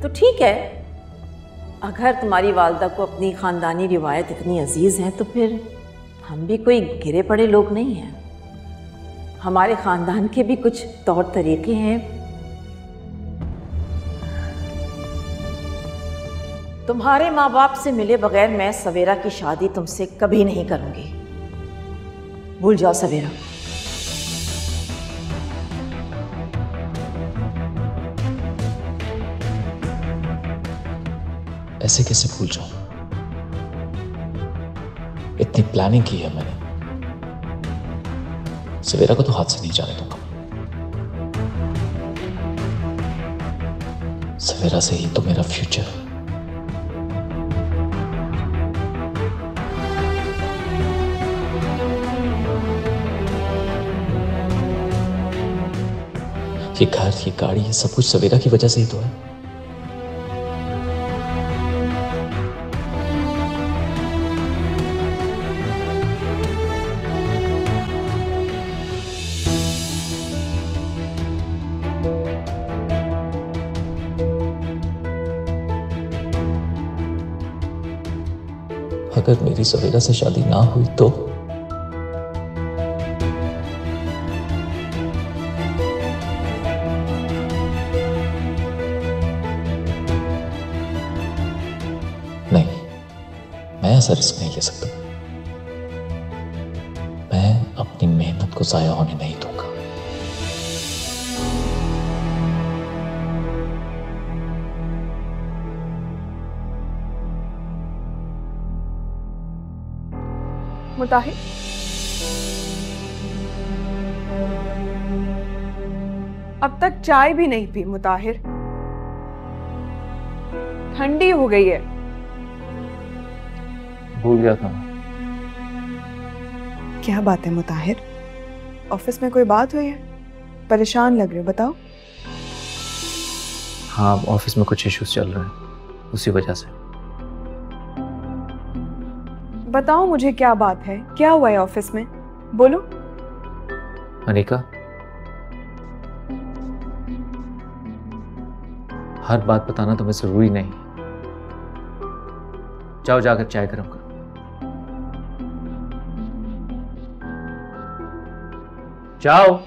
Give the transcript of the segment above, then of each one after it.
तो ठीक है, अगर तुम्हारी वालदा को अपनी ख़ानदानी रिवायत इतनी अजीज़ है तो फिर हम भी कोई गिरे पड़े लोग नहीं हैं। हमारे ख़ानदान के भी कुछ तौर तरीके हैं। तुम्हारे माँ बाप से मिले बगैर मैं सवेरा की शादी तुमसे कभी नहीं करूंगी। भूल जाओ सवेरा। ऐसे कैसे भूल जाऊं? इतनी प्लानिंग की है मैंने। सवेरा को तो हाथ से नहीं जाने दूंगा। सवेरा से ही तो मेरा फ्यूचर। ये घर, ये गाड़ी, ये सब कुछ सवेरा की वजह से ही तो है। अगर मेरी सवेरा से शादी ना हुई तो नहीं, मैं ऐसा रिस्क नहीं ले सकता। मैं अपनी मेहनत को जाया होने नहीं दूंगा। मुताहिर, अब तक चाय भी नहीं पी मुताहिर। ठंडी हो गई है। भूल गया था। क्या बात है मुताहिर? ऑफिस में कोई बात हुई है? परेशान लग रहे हो, बताओ। हाँ, ऑफिस में कुछ इश्यूज चल रहे हैं, उसी वजह से। बताओ मुझे क्या बात है, क्या हुआ है ऑफिस में, बोलो। अनिका, हर बात बताना तुम्हें जरूरी नहीं। जाओ जाकर चाय गरम करो। जाओ।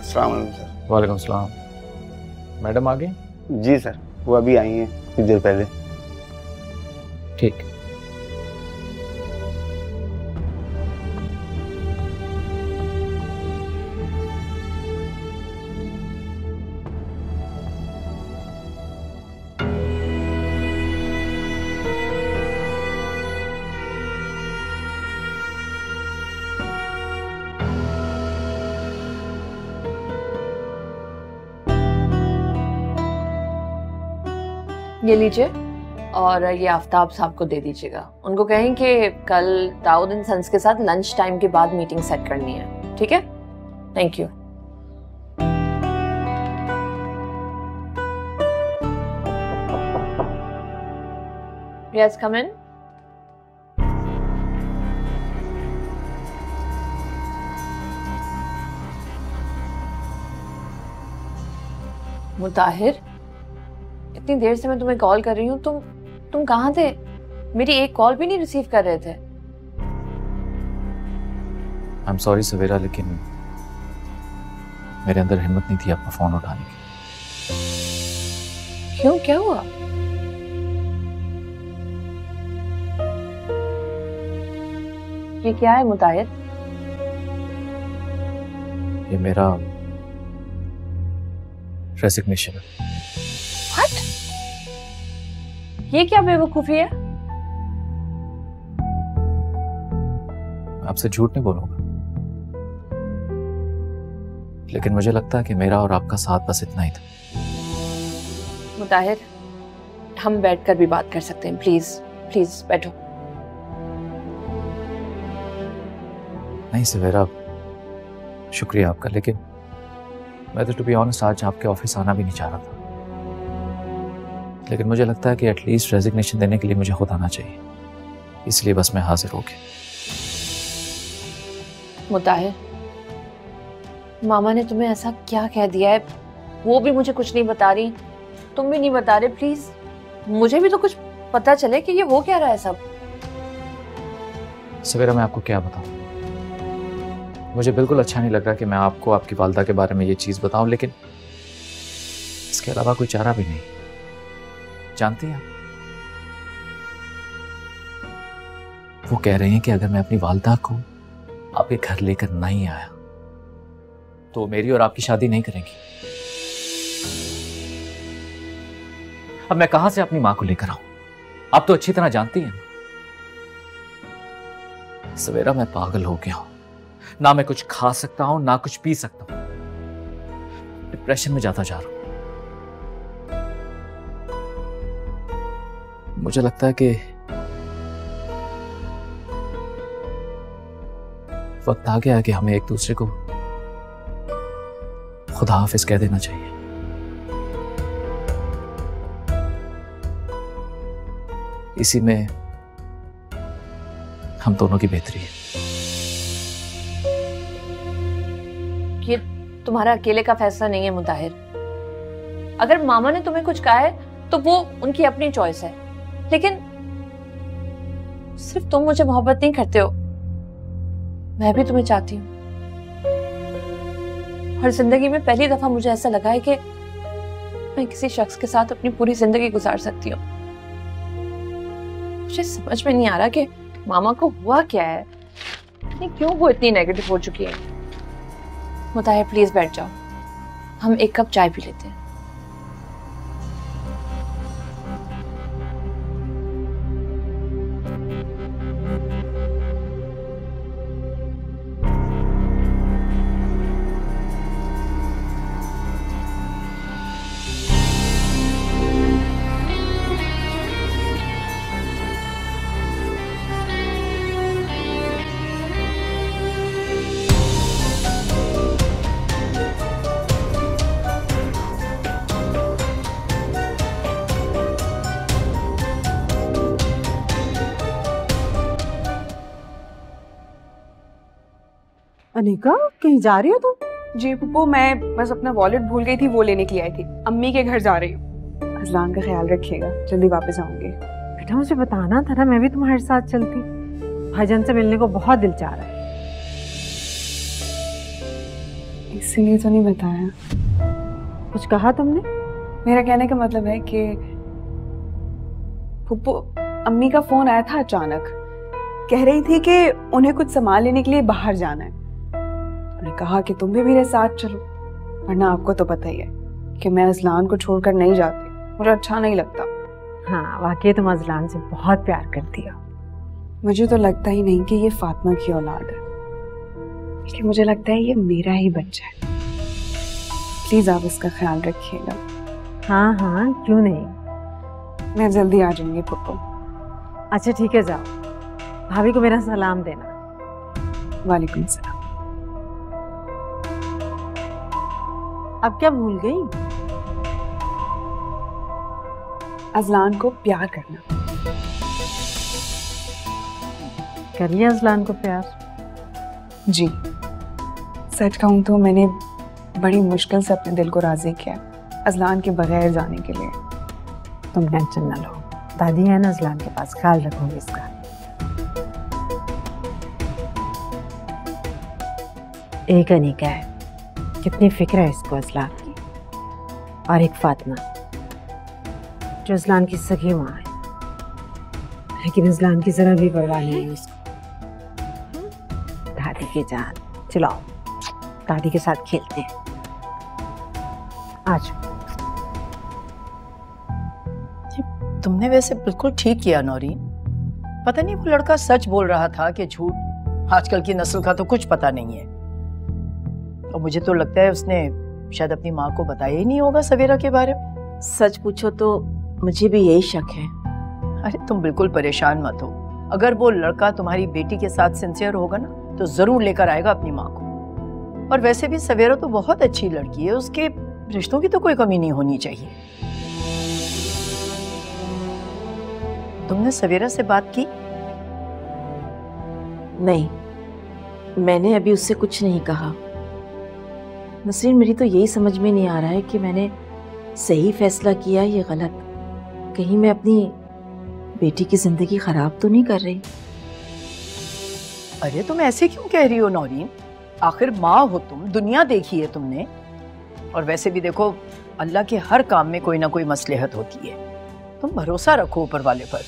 अस्सलाम वालेकुम सर। वालेकुम सलाम। मैडम आ गई? जी सर, वो अभी आई हैं कुछ देर पहले। ठीक। ये लीजिए, और ये आफ्ताब साहब को दे दीजिएगा। उनको कहें कि कल दाऊद एंड सन्स के साथ लंच टाइम के बाद मीटिंग सेट करनी है, ठीक है? Thank you. यस, कम इन। मुताहिर, इतनी देर से मैं तुम्हें कॉल कर रही हूँ, तुम कहाँ थे? मेरी एक कॉल भी नहीं रिसीव कर रहे थे। आई एम सॉरी सवेरा, लेकिन मेरे अंदर हिम्मत नहीं थी आपका फोन उठाने की। क्यों, क्या हुआ? ये क्या है मुताहिर? ये मेरा रेजिग्नेशन है। What? ये क्या बेवकूफी है? मैं आपसे झूठ नहीं बोलूंगा, लेकिन मुझे लगता है कि मेरा और आपका साथ बस इतना ही था। मुताहिर, हम बैठकर भी बात कर सकते हैं। प्लीज प्लीज बैठो। नहीं सवेरा, शुक्रिया आपका, लेकिन मैं तो टू बी ऑनेस्ट आज आपके ऑफिस आना भी नहीं चाह रहा था, लेकिन मुझे लगता है कि एटलीस्ट रेजिग्नेशन देने के लिए मुझे खुद आना चाहिए, इसलिए बस मैं हाजिर हो गया। मुताहिर, मामा ने तुम्हें ऐसा क्या कह दिया है? वो भी मुझे कुछ नहीं बता रही, तुम भी नहीं बता रहे। प्लीज मुझे भी तो कुछ पता चले कि ये हो क्या रहा है सब। सवेरा मैं आपको क्या बताऊं, मुझे बिल्कुल अच्छा नहीं लग रहा कि मैं आपको आपकी वालदा के बारे में ये चीज बताऊं, लेकिन इसके अलावा कोई चारा भी नहीं। जानती हैं आप, वो कह रहे हैं कि अगर मैं अपनी वालदा को आपके घर लेकर नहीं आया तो मेरी और आपकी शादी नहीं करेंगी। अब मैं कहां से अपनी मां को लेकर आऊं? आप तो अच्छी तरह जानती हैं सवेरा, मैं पागल हो गया हूं। ना मैं कुछ खा सकता हूं, ना कुछ पी सकता हूं। डिप्रेशन में जाता जा रहा हूं। मुझे लगता है कि वक्त आ गया है कि हमें एक दूसरे को खुदा हाफिज कह देना चाहिए। इसी में हम दोनों की बेहतरी है। ये तुम्हारा अकेले का फैसला नहीं है मुताहिर। अगर मामा ने तुम्हें कुछ कहा है तो वो उनकी अपनी चॉइस है, लेकिन सिर्फ तुम मुझे मोहब्बत नहीं करते हो, मैं भी तुम्हें चाहती हूँ। और जिंदगी में पहली दफा मुझे ऐसा लगा है कि मैं किसी शख्स के साथ अपनी पूरी जिंदगी गुजार सकती हूँ। मुझे समझ में नहीं आ रहा कि मामा को हुआ क्या है, क्यों वो इतनी नेगेटिव हो चुकी है। मुताहिर प्लीज बैठ जाओ, हम एक कप चाय पी लेते हैं। अनिका, कहीं जा रही हो तुम? जी पप्पू, मैं बस अपना वॉलेट भूल गई थी, वो लेने के लिए आई थी। अम्मी के घर जा रही हूँ। अजलान का ख्याल रखिएगा, जल्दी वापस आऊंगी। बेटा मुझे बताना था ना, मैं भी तुम्हारे साथ चलती। भाईजान से मिलने को बहुत दिल चाह रहा है। इसीलिए तो नहीं बताया। कुछ कहा तुमने? मेरा कहने का मतलब है कि पप्पू, अम्मी का फोन आया था अचानक। कह रही थी कि उन्हें कुछ सामान लेने के लिए बाहर जाना है। उन्होंने कहा कि तुम भी मेरे साथ चलो, वरना आपको तो पता ही है कि मैं अजलान को छोड़कर नहीं जाती, मुझे अच्छा नहीं लगता। हाँ, वाकई तुम अजलान से बहुत प्यार करती हो। मुझे तो लगता ही नहीं कि ये फातिमा की औलाद है, इसलिए मुझे लगता है ये मेरा ही बच्चा है। प्लीज आप इसका ख्याल रखिएगा। हाँ हाँ, क्यों नहीं। मैं जल्दी आ जाऊंगी पप्पू। अच्छा ठीक है, जाओ। भाभी को मेरा सलाम देना। वालेकुम सलाम। अब क्या भूल गई? अजलान को प्यार करना। कर लिया अजलान को प्यार? जी, सच कहूँ तो मैंने बड़ी मुश्किल से अपने दिल को राजी किया अजलान के बगैर जाने के लिए। तुम टेंशन ना लो, दादी है ना अजलान के पास, ख्याल रखूंगी इसका। एक अनीका है, कितनी फिक्र है इसको अजलान की, और एक फातिमा जो अजलान की सगी माँ है, लेकिन अजलान की जरा भी परवाह नहीं है उसको। दादी की जान, चलाओ दादी के साथ खेलते हैं। आज तुमने वैसे बिल्कुल ठीक किया नौरीन। पता नहीं वो लड़का सच बोल रहा था कि झूठ, आजकल की नस्ल का तो कुछ पता नहीं है। और मुझे तो लगता है उसने शायद अपनी माँ को बताया ही नहीं होगा सवेरा के बारे में। सच पूछो तो मुझे भी यही शक है। अरे तुम बिल्कुल परेशान मत हो, अगर वो लड़का तुम्हारी बेटी के साथ सिंसियर होगा ना तो जरूर लेकर आएगा अपनी माँ को। और वैसे भी सवेरा तो बहुत अच्छी लड़की है, उसके रिश्तों की तो कोई कमी नहीं होनी चाहिए। तुमने सवेरा से बात की? नहीं, मैंने अभी उससे कुछ नहीं कहा। नसरीन, मेरी तो यही समझ में नहीं आ रहा है कि मैंने सही फैसला किया या गलत। कहीं मैं अपनी बेटी की जिंदगी खराब तो नहीं कर रही? अरे तुम ऐसे क्यों कह रही हो नौरीन? आखिर माँ हो तुम, दुनिया देखी है तुमने। और वैसे भी देखो, अल्लाह के हर काम में कोई ना कोई मसलहत होती है। तुम भरोसा रखो ऊपर वाले पर।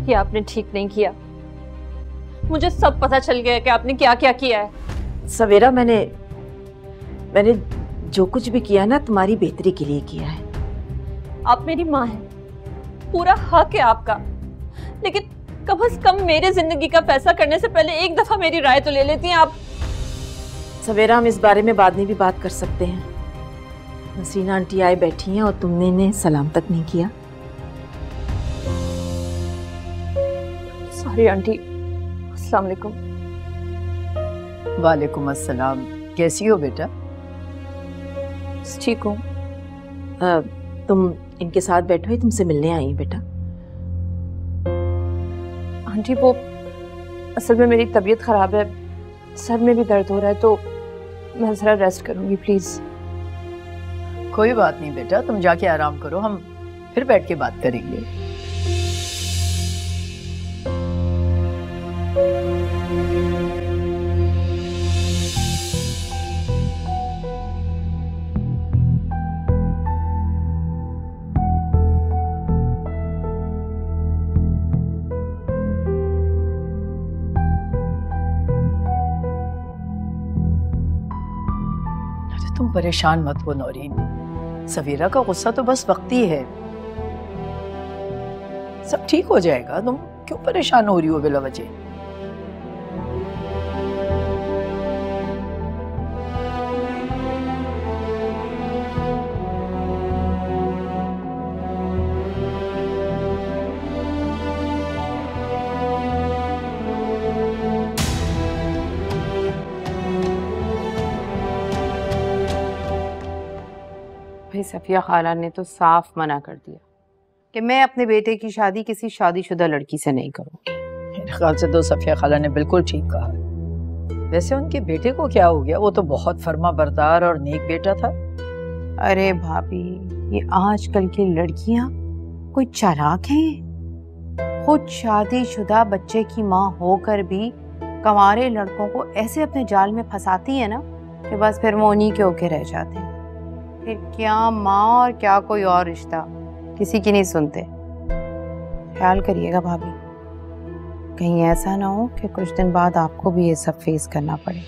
ये आपने ठीक नहीं किया। मुझे सब पता चल गया कि आपने क्या क्या किया है। सवेरा, मैंने जो कुछ भी किया ना तुम्हारी बेहतरी के लिए किया है। आप मेरी माँ हैं, पूरा हक है आपका, लेकिन कम से कम मेरे जिंदगी का फैसला करने से पहले एक दफा मेरी राय तो ले लेती हैं आप। सवेरा, हम इस बारे में बाद में भी बात कर सकते हैं। नसरीन आंटी आए बैठी हैं और तुमने इन्हें सलाम तक नहीं किया। Sorry aunty. अस्सलाम वालेकुम। वालेकुम अस्सलाम। कैसी हो बेटा? ठीक हूँ। तुम इनके साथ बैठो, ही तुमसे मिलने आई बेटा। आंटी वो असल में मेरी तबीयत खराब है, सर में भी दर्द हो रहा है, तो मैं जरा रेस्ट करूंगी प्लीज। कोई बात नहीं बेटा, तुम जाके आराम करो, हम फिर बैठ के बात करेंगे। तुम परेशान मत हो नौरीन, सवेरा का गुस्सा तो बस वक्ती है, सब ठीक हो जाएगा। तुम क्यों परेशान हो रही हो बिला वजह? भाई सफिया खाला ने तो साफ मना कर दिया कि मैं अपने बेटे की शादी किसी शादीशुदा लड़की से नहीं करूंगी। मेरे ख्याल से तो सफिया खाला ने बिल्कुल ठीक कहा है। वैसे उनके बेटे को क्या हो गया? वो तो बहुत फर्मा बरदार और नेक बेटा था। अरे भाभी, ये आजकल की लड़कियां कोई चालाक हैं? खुद शादीशुदा बच्चे की माँ होकर भी कंवारे लड़कों को ऐसे अपने जाल में फंसाती है ना कि बस फिर वो उन्हीं के होके रह जाते हैं। फिर क्या माँ और क्या कोई और रिश्ता, किसी की नहीं सुनते। ख्याल करिएगा भाभी, कहीं ऐसा ना हो कि कुछ दिन बाद आपको भी ये सब फेस करना पड़े।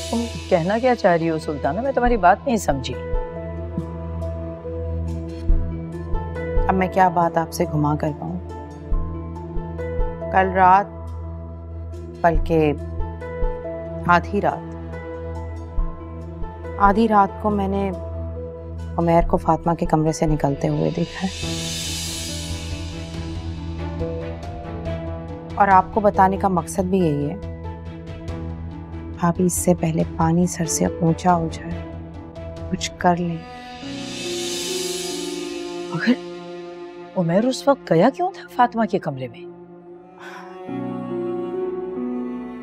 तुम कहना क्या चाह रही हो सुल्ताना? मैं तुम्हारी बात नहीं समझी। अब मैं क्या बात आपसे घुमा कर पाऊं? कल रात, बल्कि आधी रात को मैंने उमैर को फातिमा के कमरे से निकलते हुए देखा है। और आपको बताने का मकसद भी यही है, भाभी इससे पहले पानी सर से ऊंचा हो जाए, कुछ कर लें। मगर उमैर उस वक्त गया क्यों था फातिमा के कमरे में?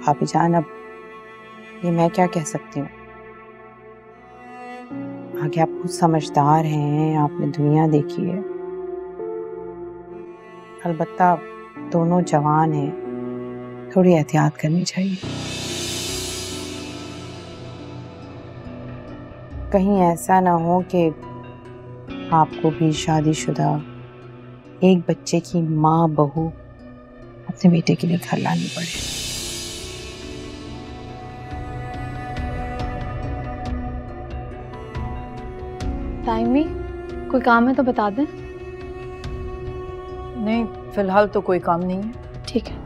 भाभी जान, अब ये मैं क्या कह सकती हूँ। आगे आप खुद समझदार हैं, आपने दुनिया देखी है। अलबत्ता दोनों जवान हैं, थोड़ी एहतियात करनी चाहिए। कहीं ऐसा ना हो कि आपको भी शादीशुदा एक बच्चे की माँ बहू अपने बेटे के लिए घर लानी पड़े। ताइमी, कोई काम है तो बता दें। नहीं, फिलहाल तो कोई काम नहीं है। ठीक है।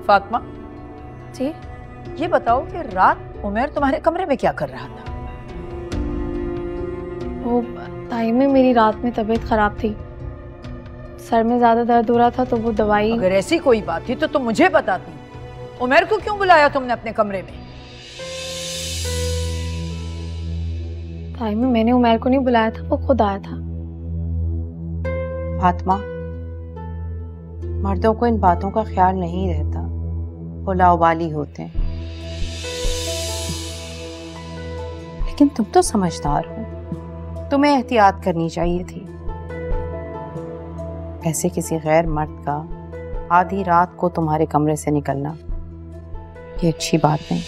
फातिमा जी, ये बताओ कि रात उमर तुम्हारे कमरे में क्या कर रहा था? वो ताइमी, मेरी रात में तबीयत खराब थी, सर में ज्यादा दर्द हो रहा था तो वो दवाई। अगर ऐसी कोई बात थी तो तुम मुझे बताती। उमर को क्यों बुलाया तुमने अपने कमरे में? ताइमी, मैंने उमर को नहीं बुलाया था, वो खुद आया था। फातिमा, मर्दों को इन बातों का ख्याल नहीं रहता, वो लाउबाली होते हैं। लेकिन तुम तो समझदार हो, तुम्हें एहतियात करनी चाहिए थी। ऐसे किसी गैर मर्द का आधी रात को तुम्हारे कमरे से निकलना ये अच्छी बात नहीं।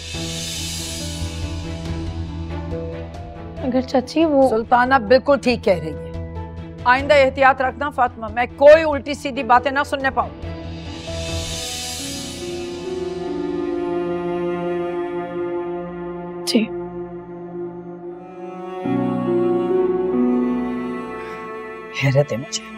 अगर चाची वो। सुल्ताना बिल्कुल ठीक कह रही है। आइंदा एहतियात रखना फातिमा, मैं कोई उल्टी सीधी बातें ना सुनने पाऊं। जी। हैरत है मुझे।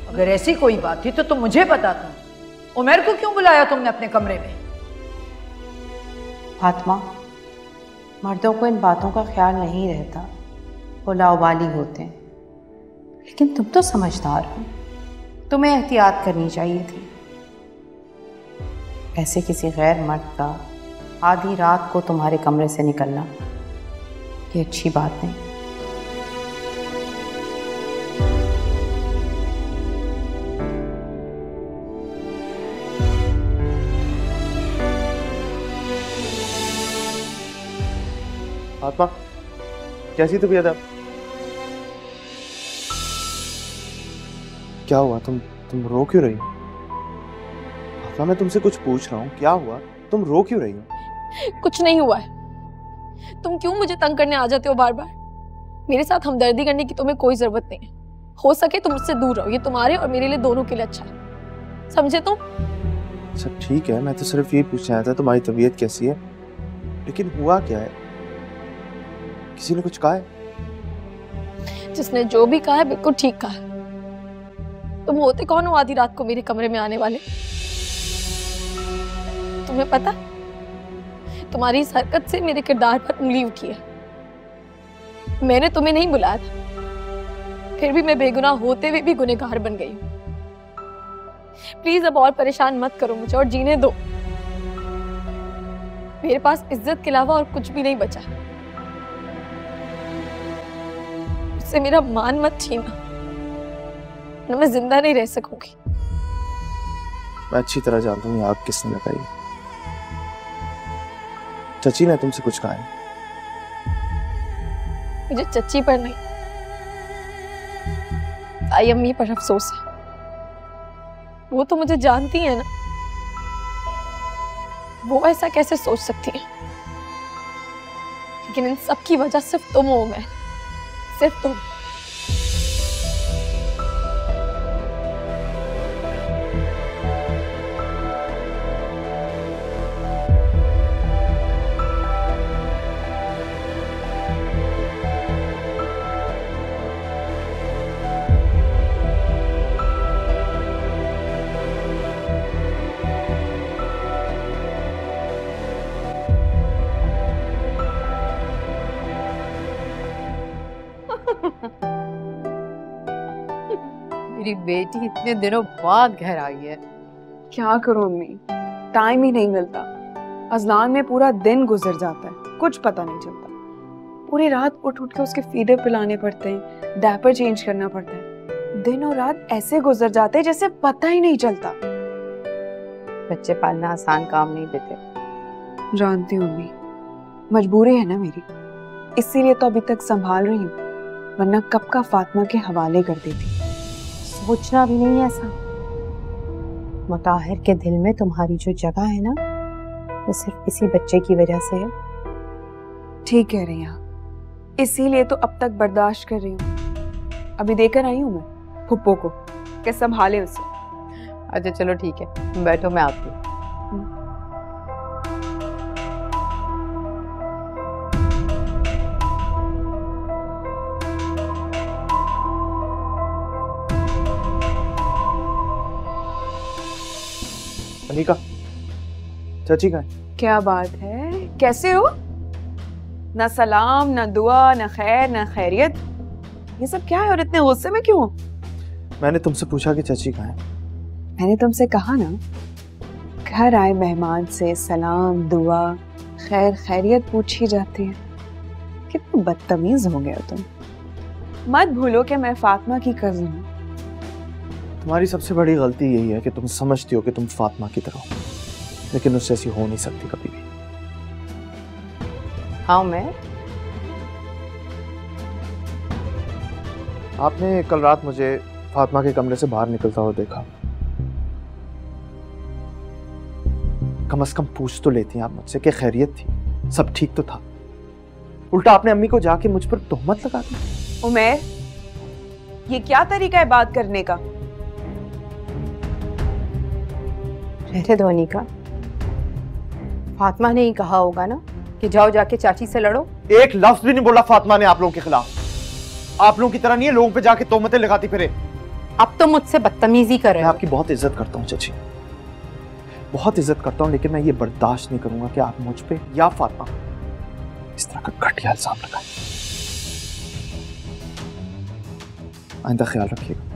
अगर ऐसी कोई बात थी तो तुम मुझे बताती। उमर को क्यों बुलाया तुमने अपने कमरे में? फातिमा, मर्दों को इन बातों का ख्याल नहीं रहता, वो लाउबाली होते हैं। लेकिन तुम तो समझदार हो, तुम्हें एहतियात करनी चाहिए थी। ऐसे किसी गैर मर्द का आधी रात को तुम्हारे कमरे से निकलना ये अच्छी बात नहीं। फातिमा, कैसी तबीयत है? क्या हुआ? तुम रो क्यों रही हो? फातिमा, मैं तुमसे कुछ पूछ रहा हूँ, क्या हुआ? तुम रो क्यों रही हो? कुछ नहीं हुआ है। तुम क्यों मुझे तंग करने आ जाते हो बार बार? मेरे साथ हमदर्दी करने की तुम्हें कोई जरूरत नहीं है। हो सके तुम मुझसे दूर रहो, ये तुम्हारे और मेरे लिए दोनों के लिए अच्छा है। समझे तुम? अच्छा ठीक है, मैं तो सिर्फ ये पूछना आया था तुम्हारी तबीयत कैसी है। लेकिन हुआ क्या है? किसी ने कुछ कहा है? जिसने जो भी कहा है बिल्कुल ठीक कहा है। तुम होते कौन हो आधी रात को मेरे कमरे में आने वाले? तुम्हें पता, तुम्हारी इस हरकत से मेरे किरदार पर उंगली उठी है। मैंने तुम्हें नहीं बुलाया था, फिर भी मैं बेगुनाह होते हुए भी गुनहगार बन गई हूँ। प्लीज अब और परेशान मत करो मुझे और जीने दो। मेरे पास इज्जत के अलावा और कुछ भी नहीं बचा। मुझसे मेरा मान मत छीना, न मैं जिंदा नहीं रह सकूंगी। मैं अच्छी तरह जानता हूँ आग किसने लगाई। चची ने तुमसे कुछ कहा है? मुझे चच्ची पर नहीं, ताई अम्मी पर अफसोस है। वो तो मुझे जानती है ना, वो ऐसा कैसे सोच सकती है? लेकिन इन सब की वजह सिर्फ तुम हो। मैं सिर्फ तुम। मेरी बेटी इतने दिनों बाद घर आई है। क्या करूं अम्मी, टाइम ही नहीं मिलता। अजलान में पूरा दिन गुजर जाता है, कुछ पता नहीं चलता। पूरी रात उठ उठ के उसके फीडर पिलाने पड़ते हैं, डायपर चेंज करना पड़ता है। दिन और रात ऐसे गुजर जाते हैं जैसे पता ही नहीं चलता। बच्चे पालना आसान काम नहीं देते। जानती हूँ अम्मी, मजबूरी है ना मेरी, इसीलिए तो अभी तक संभाल रही हूँ, वरना कब का फातिमा के हवाले कर देती। सोचना भी नहीं ऐसा। मुताहिर के दिल में तुम्हारी जो जगह है ना, वो सिर्फ इसी बच्चे की वजह से है। ठीक कह रही हैं आप, इसीलिए तो अब तक बर्दाश्त कर रही हूँ। अभी देकर आई हूँ मैं फुप्पो को कि संभाले उसे। अच्छा चलो ठीक है, बैठो मैं आती हूँ। अनिका, चाची कहाँ है? क्या बात है, कैसे हो? ना सलाम, ना दुआ, ना खैर, ना खैरियत। ये सब क्या है और इतने गुस्से में क्यों? मैंने तुमसे पूछा कि चाची कहाँ है। मैंने तुमसे कहा ना, घर आए मेहमान से सलाम दुआ खैर खैरियत पूछी जाती है। कितने बदतमीज हो गए हो तुम। मत भूलो कि मैं फातिमा की कज़न हूँ। तुम्हारी सबसे बड़ी गलती यही है कि तुम समझती हो कि तुम फातिमा की तरह हो, लेकिन उससे ऐसी हो नहीं सकती कभी भी। हाँ मैं आपने कल रात मुझे फातिमा के कमरे से बाहर निकलता हुआ देखा। कम से कम पूछ तो लेती आप मुझसे कि खैरियत थी, सब ठीक तो था। उल्टा आपने अम्मी को जाके मुझ पर तोहमत लगा दी। उमैर, ये क्या तरीका है बात करने का? रहते धोनी का फातिमा ने ही कहा होगा ना कि जाओ जाके चाची से लड़ो। एक लफ्ज भी नहीं बोला फातिमा ने आप लोगों के खिलाफ। आप लोगों की तरह नहीं है लोगों पे जाके तोहमतें लगाती फिरे। अब तो मुझसे बदतमीजी कर रहे मैं हो। आपकी बहुत इज्जत करता हूँ चाची, बहुत इज्जत करता हूँ, लेकिन मैं ये बर्दाश्त नहीं करूंगा कि आप मुझ पे या फातिमा इस तरह का घटिया इल्जाम लगाएं। आइंदा ख्याल रखिएगा।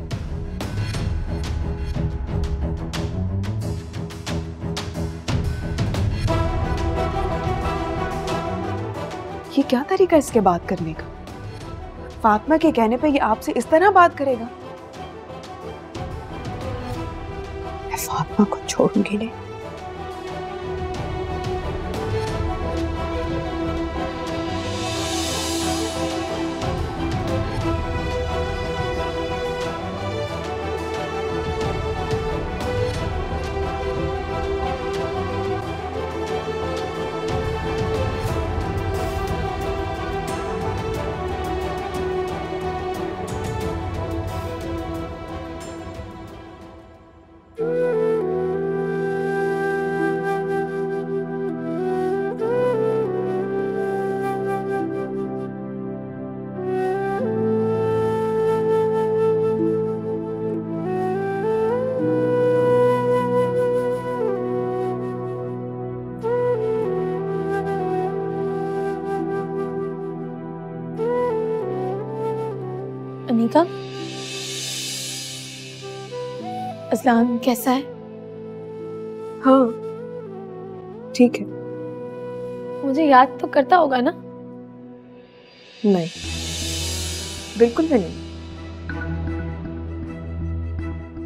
ये क्या तरीका है इसके बात करने का? फातिमा के कहने पे ये आपसे इस तरह बात करेगा? मैं फातिमा को छोड़ूंगी नहीं। अनीका, असलान कैसा है? हाँ ठीक है। मुझे याद तो करता होगा ना? नहीं, बिल्कुल भी नहीं।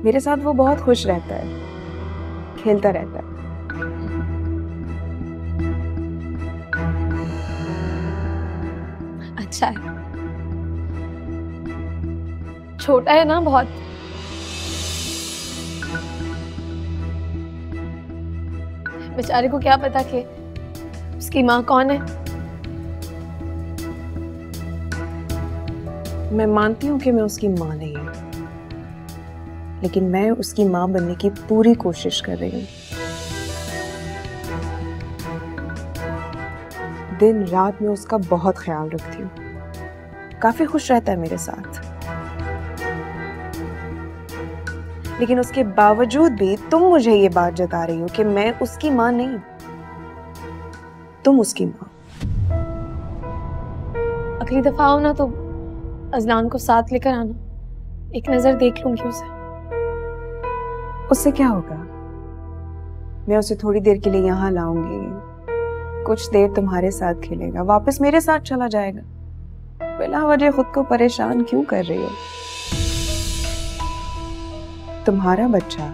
मेरे साथ वो बहुत खुश रहता है, खेलता रहता है। अच्छा है। छोटा है ना बहुत। बेचारे को क्या पता कि उसकी माँ कौन है। मैं मानती हूँ कि मैं उसकी माँ नहीं हूँ, लेकिन मैं उसकी माँ बनने की पूरी कोशिश कर रही हूँ। दिन रात में उसका बहुत ख्याल रखती हूँ, काफी खुश रहता है मेरे साथ। लेकिन उसके बावजूद भी तुम मुझे ये बात जता रही हो कि मैं उसकी माँ नहीं हूँ, तुम उसकी माँ। अगली दफा आओ ना तो अजलान को साथ लेकर आना, एक नजर देख लूंगी उसे। उससे क्या होगा? मैं उसे थोड़ी देर के लिए यहाँ लाऊंगी, कुछ देर तुम्हारे साथ खेलेगा, वापस मेरे साथ चला जाएगा। बिला वजह खुद को परेशान क्यों कर रही हो? तुम्हारा बच्चा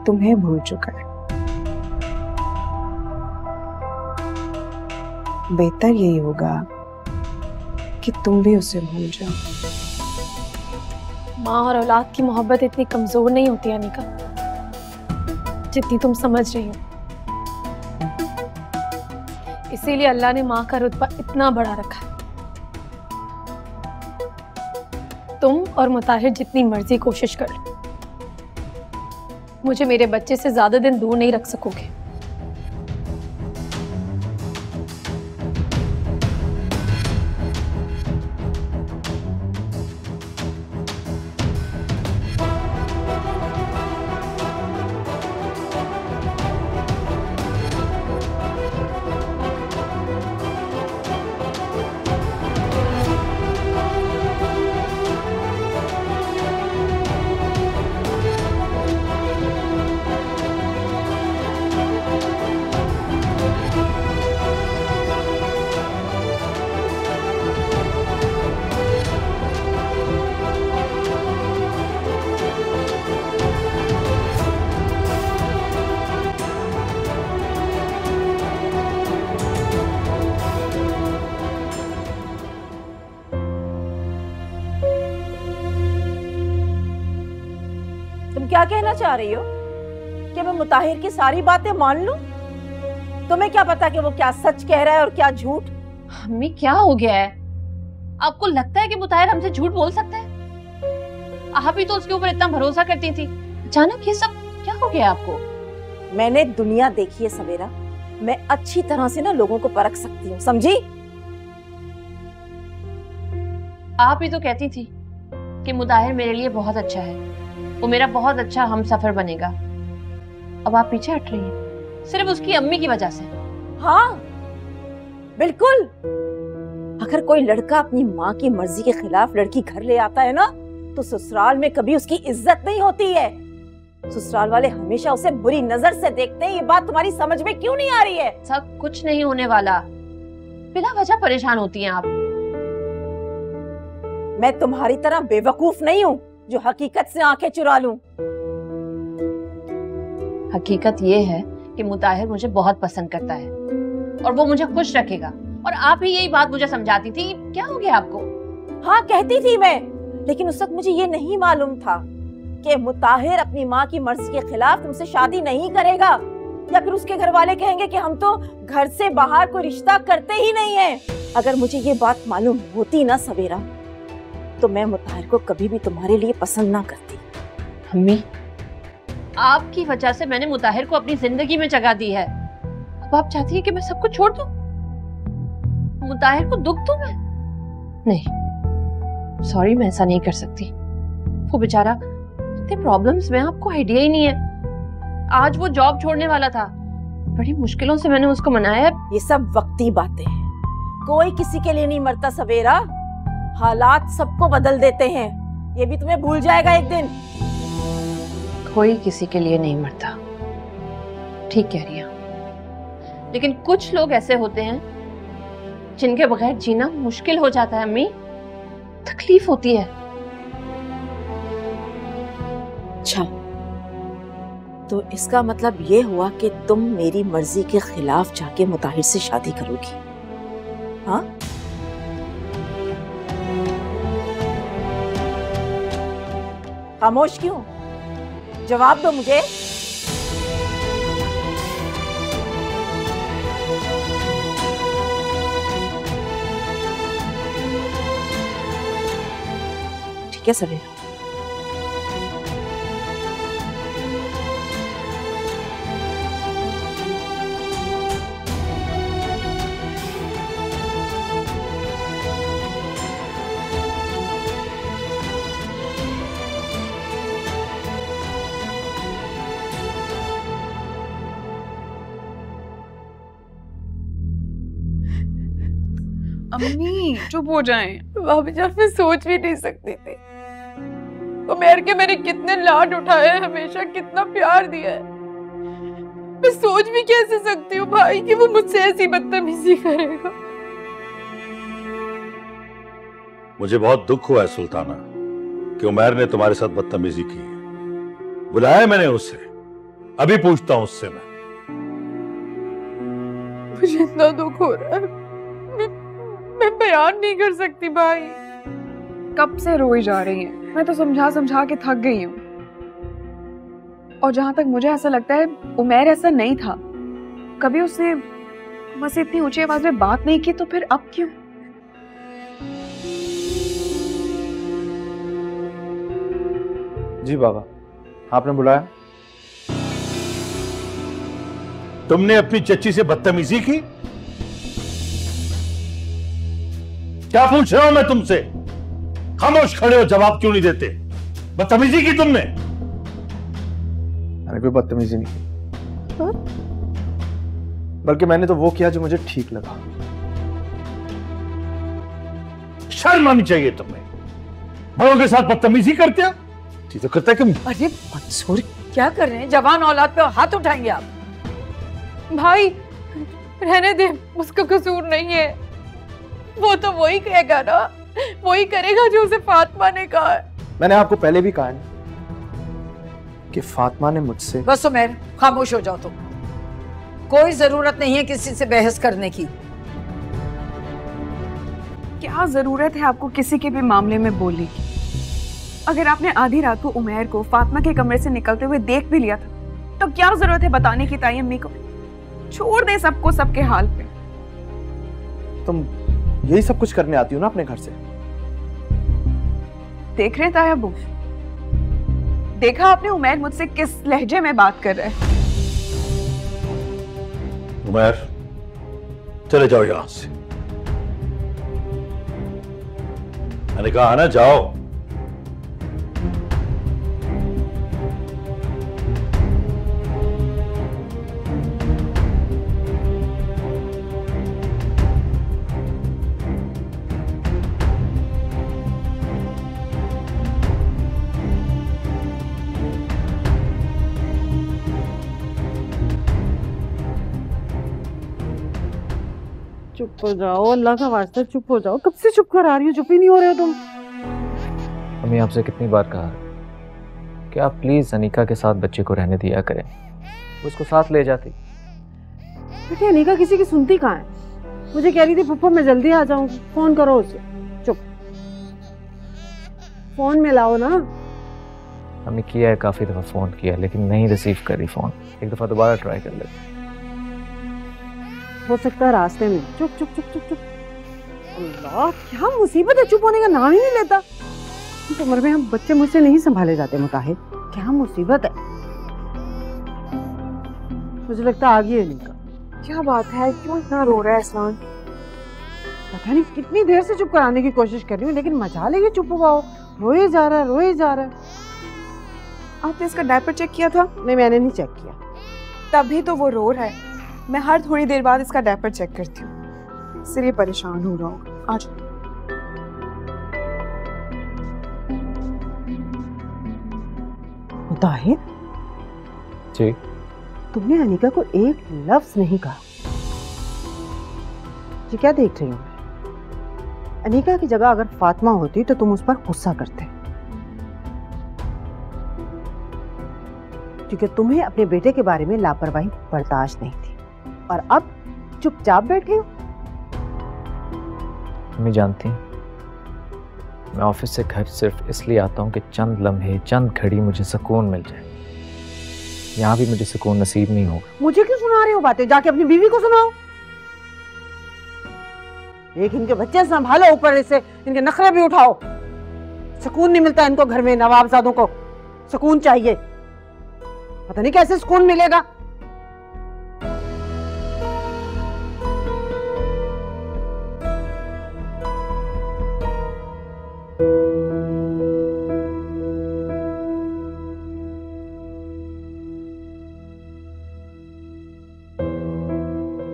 तुम्हें भूल चुका है। बेहतर यही होगा कि तुम भी उसे भूल जाओ। माँ और औलाद की मोहब्बत इतनी कमजोर नहीं होती अनीका, जितनी तुम समझ रही हो। इसीलिए अल्लाह ने माँ का रुतबा इतना बड़ा रखा है। तुम और मुताहिर जितनी मर्जी कोशिश कर लो, मुझे मेरे बच्चे से ज्यादा दिन दूर नहीं रख सकोगे। क्या कहना चाह रही हो कि मैं मुताहिर की सारी बातें मान लूं? तुम्हें क्या पता कि वो क्या सच कह रहा है और क्या झूठ? अम्मी क्या हो गया है? आपको लगता है कि मुताहिर हमसे झूठ बोल सकता है? आप ही तो उसके ऊपर इतना भरोसा करती थी, अचानक ये सब क्या हो गया आपको? मैंने दुनिया देखी है सवेरा, मैं अच्छी तरह से ना लोगों को परख सकती हूँ, समझी? आप ही तो कहती थी कि मुताहिर मेरे लिए बहुत अच्छा है, वो मेरा बहुत अच्छा हमसफर बनेगा। अब आप पीछे हट रही हैं सिर्फ उसकी अम्मी की वजह से। हाँ बिल्कुल, अगर कोई लड़का अपनी माँ की मर्जी के खिलाफ लड़की घर ले आता है ना, तो ससुराल में कभी उसकी इज्जत नहीं होती है। ससुराल वाले हमेशा उसे बुरी नजर से देखते हैं। ये बात तुम्हारी समझ में क्यों नहीं आ रही है? सब कुछ नहीं होने वाला, बिना वजह परेशान होती हैं आप। मैं तुम्हारी तरह बेवकूफ नहीं हूँ जो हकीकत से आंखें चुरा लूं। हकीकत ये है कि मुताहिर मुझे बहुत पसंद करता है और वो मुझे खुश रखेगा, और आप ही यही बात मुझे समझाती थी। क्या हो गया आपको? हाँ कहती थी मैं, लेकिन उस वक्त मुझे ये नहीं मालूम था कि मुताहिर अपनी माँ की मर्जी के खिलाफ तुमसे शादी नहीं करेगा, या फिर उसके घर वाले कहेंगे कि हम तो घर से बाहर कोई रिश्ता करते ही नहीं है। अगर मुझे ये बात मालूम होती ना सवेरा, तो मैं मुताहिर को कभी भी तुम्हारे लिए पसंद ना करती। अम्मी, आपकी वजह से मैंने मुताहिर को अपनी जिंदगी में जगह दी है। अब आप चाहती हैं कि मैं सब कुछ छोड़ दूं? मुताहिर को दुख दूं मैं? नहीं, सॉरी, मैं ऐसा नहीं कर सकती। वो बेचारा इतने प्रॉब्लम्स में, आपको आइडिया ही नहीं है। आज वो जॉब छोड़ने वाला था, बड़ी मुश्किलों से मैंने उसको मनाया। ये सब वक्ती बातें हैं, कोई किसी के लिए नहीं मरता सवेरा। हालात सबको बदल देते हैं, ये भी तुम्हें भूल जाएगा एक दिन। कोई किसी के लिए नहीं मरता, ठीक कह रही हैं, लेकिन कुछ लोग ऐसे होते हैं जिनके बगैर जीना मुश्किल हो जाता है। अम्मी, तकलीफ होती है। अच्छा, तो इसका मतलब ये हुआ कि तुम मेरी मर्जी के खिलाफ जाके मुताहिर से शादी करोगी? हाँ? खामोश क्यों? जवाब दो मुझे। ठीक है सवेरा, अम्मी चुप हो जाएं। भाभी जान, मैं सोच भी नहीं सकती थी उमर के मैंने कितने लाड उठाए हैं, हमेशा कितना प्यार दिया है। मैं सोच भी कैसे सकती हूँ भाई कि वो मुझसे ऐसी बदतमीजी करेगा। मुझे बहुत दुख हुआ है सुल्ताना कि उमर ने तुम्हारे साथ बदतमीजी की है। बुलाया मैंने उसे, अभी पूछता हूँ उससे मैं। मुझे इतना दुख हो रहा है, मैं बयान नहीं कर सकती भाई। कब से रोई जा रही हैं? मैं तो समझा समझा के थक गई हूँ। और जहां तक मुझे ऐसा लगता है, उमर ऐसा नहीं था। कभी उसने बस इतनी ऊंची आवाज में बात नहीं की तो फिर अब क्यों? जी बाबा, आपने बुलाया? तुमने अपनी चच्ची से बदतमीजी की? क्या पूछ रहा हूं मैं तुमसे? खामोश खड़े हो, जवाब क्यों नहीं देते? बदतमीजी की तुमने? मैंने कोई बदतमीजी नहीं की, बल्कि मैंने तो वो किया जो मुझे ठीक लगा। शर्म आनी चाहिए तुम्हें। बड़ों के साथ बदतमीजी करते हो? ठीक तो करता है कि अरे मंसूर, क्या कर रहे हैं? जवान औलाद पे हाथ उठाएंगे आप? भाई रहने दे, उसका कसूर नहीं है। वो तो वही कहेगा ना, वही करेगा जो उसे फातिमा ने कहा है। मैंने आपको पहले भी कहा है ना कि फातिमा ने मुझसे। बस उमर, खामोश हो जाओ तुम। कोई जरूरत नहीं है किसी से बहस करने की। क्या जरूरत है आपको किसी के भी मामले में बोलने की? अगर आपने आधी रात को उमैर को फातिमा के कमरे से निकलते हुए देख भी लिया था तो क्या जरूरत है बताने की ताई अम्मी को? छोड़ दे सबको सबके हाल पे। तुम यही सब कुछ करने आती हो ना अपने घर से? देख रहे ताया अबू, देखा आपने उमैर मुझसे किस लहजे में बात कर रहा है? उमर, चले जाओ यहां से। मैंने कहा ना, जाओ। चुप हो जाओ, अल्लाह का वास्ता चुप हो जाओ। कब से चुप करा रही हो? चुप ही नहीं हो रहे हो तुम। मम्मी, आपसे कितनी बार कहा कि आप प्लीज अनीका के साथ बच्चे को रहने दिया करें। वो उसको साथ ले जाती। बेटी अनीका किसी की सुनती कहाँ है? मुझे कह रही थी पप्पा मैं जल्दी आ जाऊंगी, फोन करो उसे। चुप, फोन में लाओ ना। हमने किया है, काफी दफा फोन किया लेकिन नहीं रिसीव करी फोन। एक दफा दोबारा ट्राई कर ले। हो सकता है रास्ते में। चुप चुप चुप चुप चुप। अल्लाह, क्या मुसीबत है, चुप होने का नाम ही नहीं लेता। इस उम्र में हम बच्चे मुझसे नहीं संभाले जाते मुताहिद। क्या मुसीबत है। मुझे लगता आ गई है इनका। क्या बात है, क्यों इतना रो रहा है इस्लान? पता नहीं कितनी देर से चुप कराने की कोशिश कर रही हूँ लेकिन मजा लेके चुप हुआ हो। रोए जा रहा है, रोए जा रहा है। आपने इसका डायपर चेक किया था? नहीं, मैंने नहीं चेक किया। तभी तो वो रो रहा है। मैं हर थोड़ी देर बाद इसका डायपर चेक करती हूँ, इसलिए परेशान हो रहा हूँ। आज मुताहिद जी, तुमने अनीका को एक लफ्ज नहीं कहा। जी क्या देख रही हो? अनीका की जगह अगर फातिमा होती तो तुम उस पर गुस्सा करते, क्योंकि तुम्हें अपने बेटे के बारे में लापरवाही बर्दाश्त नहीं थी और अब चुपचाप बैठे हो। मम्मी जानती हैं, मैं ऑफिस से घर सिर्फ इसलिए आता हूँ कि चंद लम्हे, चंद घड़ी मुझे सुकून मिल जाए। यहाँ भी मुझे सुकून नसीब नहीं होगा। मुझे क्यों सुना रहे हो बातें? जाके अपनी बीवी को सुनाओ। एक इनके बच्चे संभालो, ऊपर से इनके नखरे भी उठाओ। सुकून नहीं मिलता इनको घर में। नवाबजादों को सुकून चाहिए, पता नहीं कैसे सुकून मिलेगा।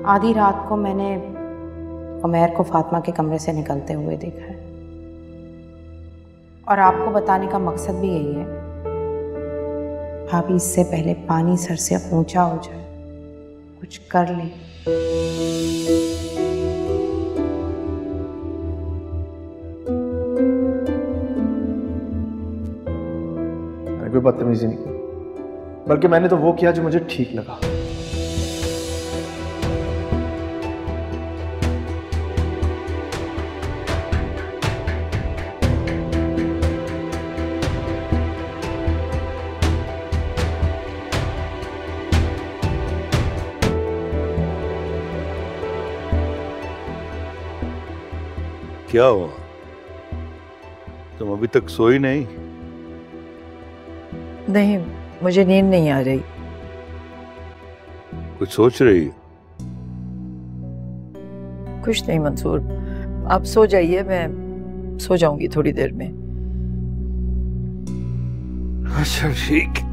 आधी रात को मैंने उमैर को फातिमा के कमरे से निकलते हुए देखा है और आपको बताने का मकसद भी यही है। आप इससे पहले पानी सर से ऊंचा हो जाए, कुछ कर लें। मैंने कोई बदतमीजी नहीं की, बल्कि मैंने तो वो किया जो मुझे ठीक लगा। क्या हुआ? तुम अभी तक सोई नहीं? नहीं, मुझे नींद नहीं आ रही। कुछ सोच रही? कुछ नहीं मंसूर, आप सो जाइए, मैं सो जाऊंगी थोड़ी देर में। अच्छा ठीक।